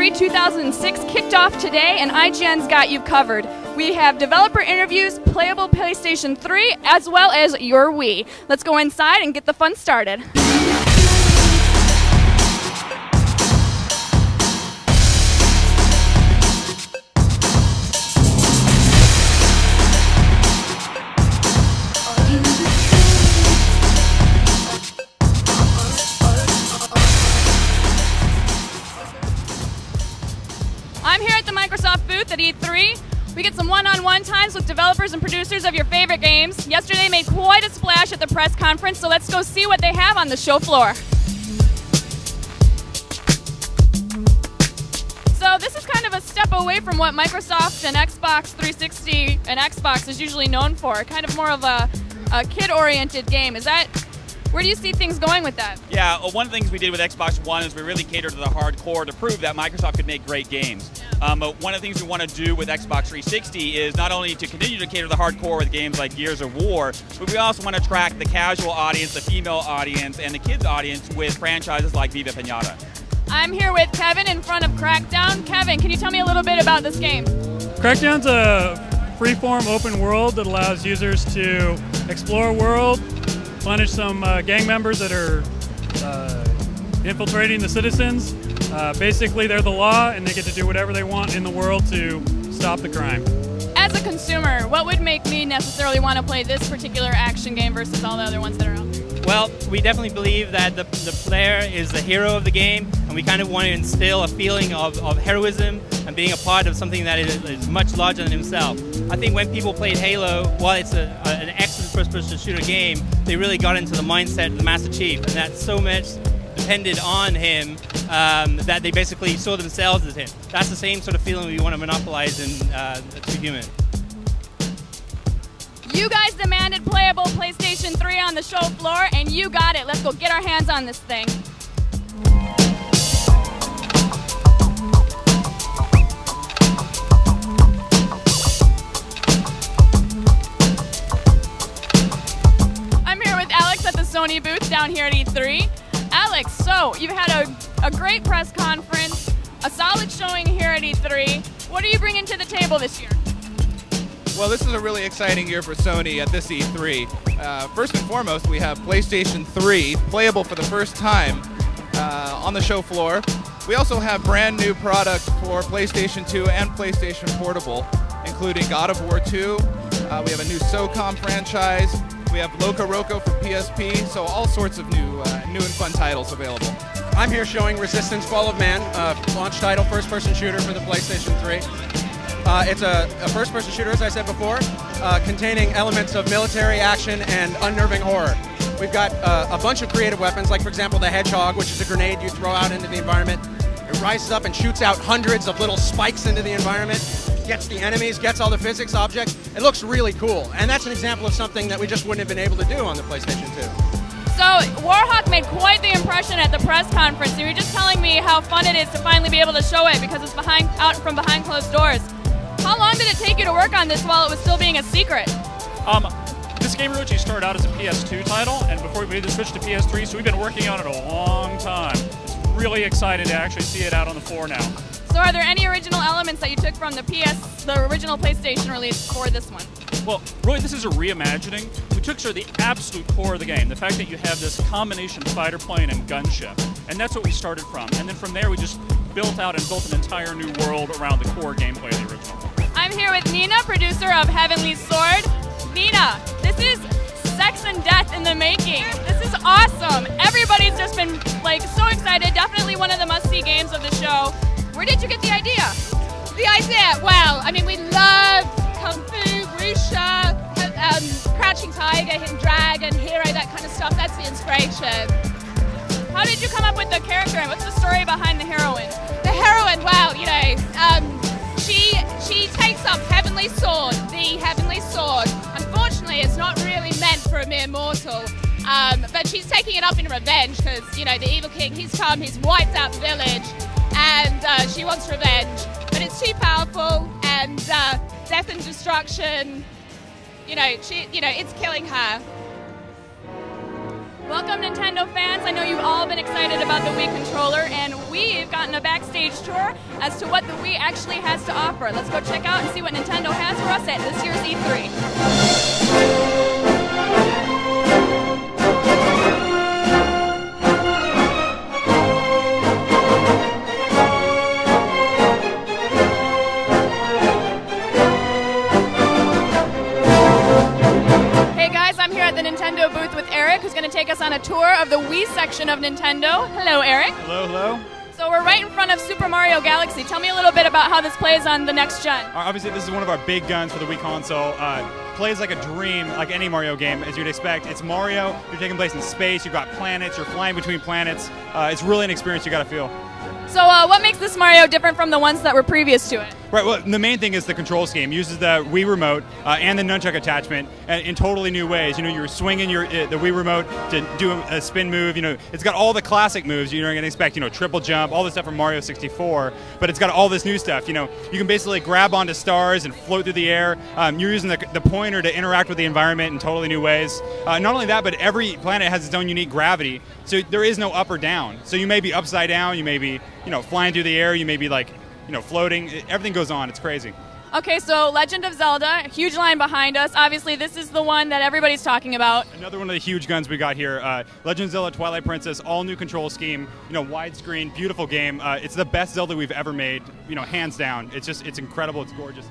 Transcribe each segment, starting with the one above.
E3 2006 kicked off today, and IGN's got you covered. We have developer interviews, playable PlayStation 3, as well as your Wii. Let's go inside and get the fun started. I'm here at the Microsoft booth at E3. We get some one-on-one times with developers and producers of your favorite games. Yesterday made quite a splash at the press conference, so let's go see what they have on the show floor. So this is kind of a step away from what Microsoft and Xbox 360 and Xbox is usually known for, kind of more of a kid-oriented game. Where do you see things going with that? Yeah, well, one of the things we did with Xbox One is we really catered to the hardcore to prove that Microsoft could make great games. Yeah. But one of the things we want to do with Xbox 360 is not only to continue to cater to the hardcore with games like Gears of War, but we also want to attract the casual audience, the female audience, and the kids audience with franchises like Viva Pinata. I'm here with Kevin in front of Crackdown. Kevin, can you tell me a little bit about this game? Crackdown's a freeform open world that allows users to explore a world, punish some gang members that are infiltrating the citizens. Basically, they're the law, and they get to do whatever they want in the world to stop the crime. As a consumer, what would make me necessarily want to play this particular action game versus all the other ones that are out there? Well, we definitely believe that the player is the hero of the game, and we kind of want to instill a feeling of heroism and being a part of something that is much larger than himself. I think when people played Halo, while it's an excellent first-person shooter game, they really got into the mindset of the Master Chief, and that so much depended on him that they basically saw themselves as him. That's the same sort of feeling we want to monopolize to humans. You guys demanded playable PlayStation 3 on the show floor, and you got it. Let's go get our hands on this thing. I'm here with Alex at the Sony booth down here at E3. Alex, so you've had a great press conference, a solid showing here at E3. What are you bringing to the table this year? Well, this is a really exciting year for Sony at this E3. First and foremost, we have PlayStation 3 playable for the first time on the show floor. We also have brand new products for PlayStation 2 and PlayStation Portable, including God of War 2. We have a new SOCOM franchise. We have Loco Roco for PSP, so all sorts of new and fun titles available. I'm here showing Resistance Fall of Man, launch title, first-person shooter for the PlayStation 3. It's a first-person shooter, as I said before, containing elements of military action and unnerving horror. We've got a bunch of creative weapons, like, for example, the Hedgehog, which is a grenade you throw out into the environment. It rises up and shoots out hundreds of little spikes into the environment, gets the enemies, gets all the physics objects. It looks really cool, and that's an example of something that we just wouldn't have been able to do on the PlayStation 2. So, Warhawk made quite the impression at the press conference. You were just telling me how fun it is to finally be able to show it because it's out from behind closed doors. How long did it take you to work on this while it was still being a secret? This game originally started out as a PS2 title, and before we made the switch to PS3, so we've been working on it a long time. It's really excited to actually see it out on the floor now. So are there any original elements that you took from the original PlayStation release for this one? Well, really, this is a reimagining. We took sort of the absolute core of the game, the fact that you have this combination fighter plane and gunship, and that's what we started from. And then from there, we just built out and built an entire new world around the core gameplay of the original. I'm here with Nina, producer of Heavenly Sword. Nina, this is sex and death in the making. This is awesome. Everybody's just been so excited. Definitely one of the must-see games of the show. Where did you get the idea? The idea? Well, I mean, we love Kung Fu, Wuxia, Crouching Tiger, Hidden Dragon, Hero, that kind of stuff. That's the inspiration. How did you come up with the character and what's the story behind the heroine? The heroine, well, you know, she takes up Heavenly Sword, the Heavenly Sword. Unfortunately, it's not really meant for a mere mortal, but she's taking it up in revenge because, you know, the evil king, he's come, he's wiped out the village, and she wants revenge. But it's too powerful, and death and destruction, it's killing her. Welcome, Nintendo fans. I know you've all been excited about the Wii controller, and we've gotten a backstage tour as to what the Wii actually has to offer. Let's go check out and see what Nintendo has for us at this year's E3. The Nintendo booth with Eric, who's going to take us on a tour of the Wii section of Nintendo. Hello, Eric. Hello, hello. So we're right in front of Super Mario Galaxy. Tell me a little bit about how this plays on the next gen. Obviously, this is one of our big guns for the Wii console. Plays like a dream, like any Mario game, as you'd expect. It's Mario. You're taking place in space. You've got planets. You're flying between planets. It's really an experience you got to feel. So what makes this Mario different from the ones that were previous to it? Right, well, the main thing is the control scheme. It uses the Wii remote and the nunchuck attachment in totally new ways. You know, you're swinging the Wii remote to do a spin move. You know, it's got all the classic moves you're going to expect. You know, triple jump, all the stuff from Mario 64. But it's got all this new stuff. You know, you can basically grab onto stars and float through the air. You're using the pointer to interact with the environment in totally new ways. Not only that, but every planet has its own unique gravity. So there is no up or down. So you may be upside down. You may be, you know, flying through the air. You may be like, you know, floating. Everything goes on. It's crazy. Okay, so Legend of Zelda, huge line behind us. Obviously, this is the one that everybody's talking about. Another one of the huge guns we got here. Legend of Zelda Twilight Princess, all new control scheme. You know, widescreen, beautiful game. It's the best Zelda we've ever made. You know, hands down. It's incredible. It's gorgeous.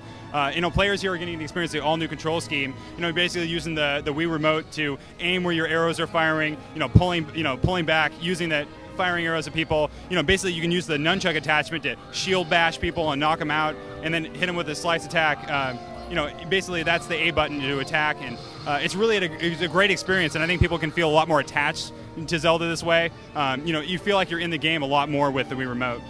You know, players here are getting to experience the all new control scheme. You know, basically using the Wii remote to aim where your arrows are firing. You know, pulling back, using that. Firing arrows at people. You know, basically you can use the nunchuck attachment to shield bash people and knock them out, and then hit them with a slice attack. You know, basically that's the A button to attack, and it's really it's a great experience, and I think people can feel a lot more attached to Zelda this way. You know, you feel like you're in the game a lot more with the Wii remote.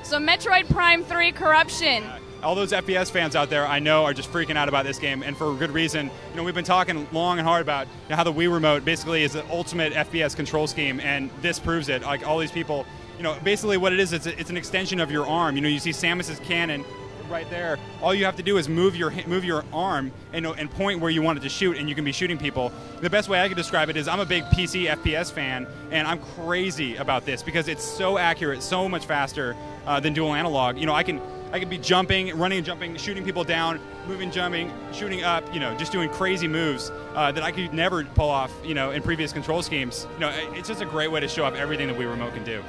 So Metroid Prime 3 Corruption. All those FPS fans out there, I know, are just freaking out about this game, and for good reason. You know, we've been talking long and hard about how the Wii remote basically is the ultimate FPS control scheme, and this proves it. Like all these people, you know, basically what it is, it's an extension of your arm. You know, you see Samus's cannon right there. All you have to do is move your arm and point where you want it to shoot, and you can be shooting people. The best way I could describe it is I'm a big PC FPS fan, and I'm crazy about this because it's so accurate, so much faster than dual analog. You know, I can be jumping, running and jumping, shooting people down, moving, jumping, shooting up, you know, just doing crazy moves that I could never pull off, you know, in previous control schemes. You know, it's just a great way to show off everything the Wii remote can do.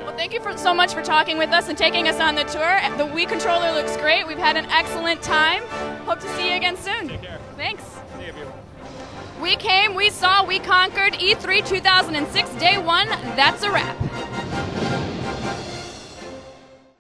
Well, thank you so much for talking with us and taking us on the tour. The Wii controller looks great. We've had an excellent time. Hope to see you again soon. Take care. Thanks. See you, beautiful. We came, we saw, we conquered. E3 2006 Day 1. That's a wrap.